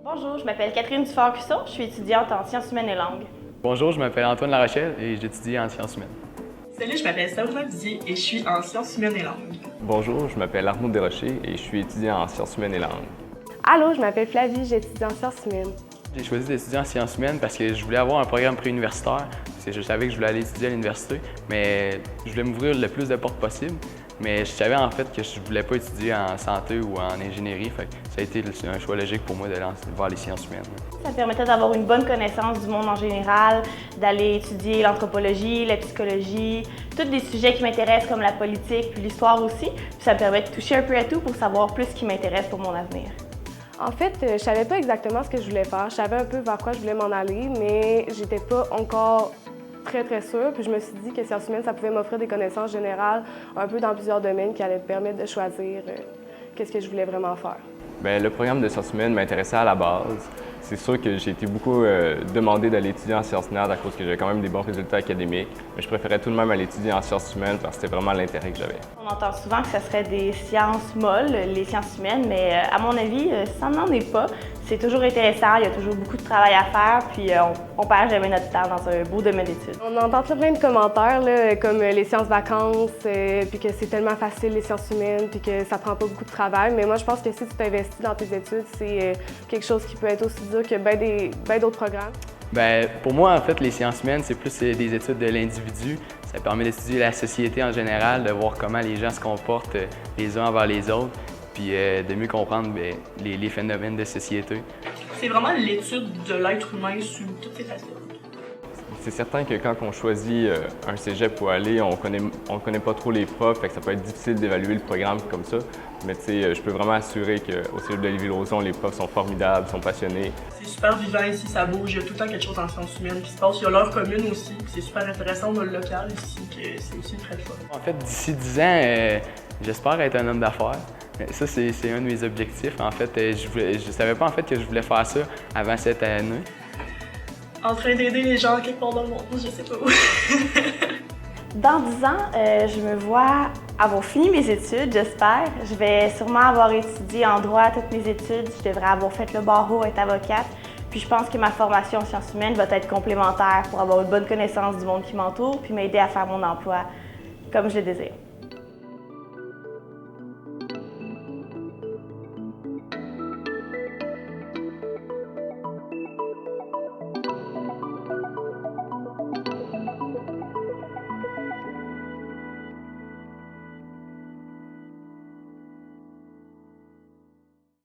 Bonjour, je m'appelle Catherine Dufort-Cusson, je suis étudiante en sciences humaines et langues. Bonjour, je m'appelle Antoine Larochelle et j'étudie en sciences humaines. Salut, je m'appelle Sabrina Didier et je suis en sciences humaines et langues. Bonjour, je m'appelle Arnaud Desrochers et je suis étudiant en sciences humaines et langues. Allô, je m'appelle Flavie, j'étudie en sciences humaines. J'ai choisi d'étudier en sciences humaines parce que je voulais avoir un programme préuniversitaire. Je savais que je voulais aller étudier à l'université, mais je voulais m'ouvrir le plus de portes possible. Mais je savais en fait que je ne voulais pas étudier en santé ou en ingénierie, fait que ça a été un choix logique pour moi d'aller vers les sciences humaines. Ça me permettait d'avoir une bonne connaissance du monde en général, d'aller étudier l'anthropologie, la psychologie, tous des sujets qui m'intéressent comme la politique puis l'histoire aussi. Puis ça me permet de toucher un peu à tout pour savoir plus ce qui m'intéresse pour mon avenir. En fait, je savais pas exactement ce que je voulais faire. Je savais un peu vers quoi je voulais m'en aller, mais j'étais pas encore très sûre. Puis je me suis dit que sciences humaines, ça pouvait m'offrir des connaissances générales un peu dans plusieurs domaines qui allaient me permettre de choisir qu'est-ce que je voulais vraiment faire. Bien, le programme de sciences humaines m'intéressait à la base. C'est sûr que j'ai été beaucoup demandé d'aller étudier en sciences nat à cause que j'avais quand même des bons résultats académiques. Mais je préférais tout de même aller étudier en sciences humaines parce que c'était vraiment l'intérêt que j'avais. On entend souvent que ce serait des sciences molles, les sciences humaines, mais à mon avis, ça n'en est pas. C'est toujours intéressant, il y a toujours beaucoup de travail à faire, puis on perd jamais notre temps dans un beau domaine d'études. On entend plein de commentaires, là, comme les sciences vacances, puis que c'est tellement facile les sciences humaines, puis que ça prend pas beaucoup de travail. Mais moi, je pense que si tu t'investis dans tes études, c'est quelque chose qui peut être aussi dur que bien d'autres programmes. Bien, pour moi, en fait, les sciences humaines, c'est plus des études de l'individu. Ça permet d'étudier la société en général, de voir comment les gens se comportent les uns envers les autres, puis de mieux comprendre les phénomènes de société. C'est vraiment l'étude de l'être humain sous toutes ses facettes. C'est certain que quand on choisit un cégep pour aller, on connaît pas trop les profs, fait que ça peut être difficile d'évaluer le programme comme ça. Mais tu sais, je peux vraiment assurer qu'au cégep de Lévis-Lauzon, les profs sont formidables, sont passionnés. C'est super vivant ici, ça bouge, il y a tout le temps quelque chose en sciences humaines qui se passe. Il y a l'heure commune aussi, c'est super intéressant dans le local ici, que c'est aussi très fun. En fait, d'ici 10 ans, j'espère être un homme d'affaires. Ça, c'est un de mes objectifs. En fait, je savais pas en fait que je voulais faire ça avant cette année. En train d'aider les gens quelque part dans le monde, je sais pas où. Dans 10 ans, je me vois avoir fini mes études, j'espère. Je vais sûrement avoir étudié en droit toutes mes études. Je devrais avoir fait le barreau, être avocate. Puis je pense que ma formation en sciences humaines va être complémentaire pour avoir une bonne connaissance du monde qui m'entoure puis m'aider à faire mon emploi comme je le désire.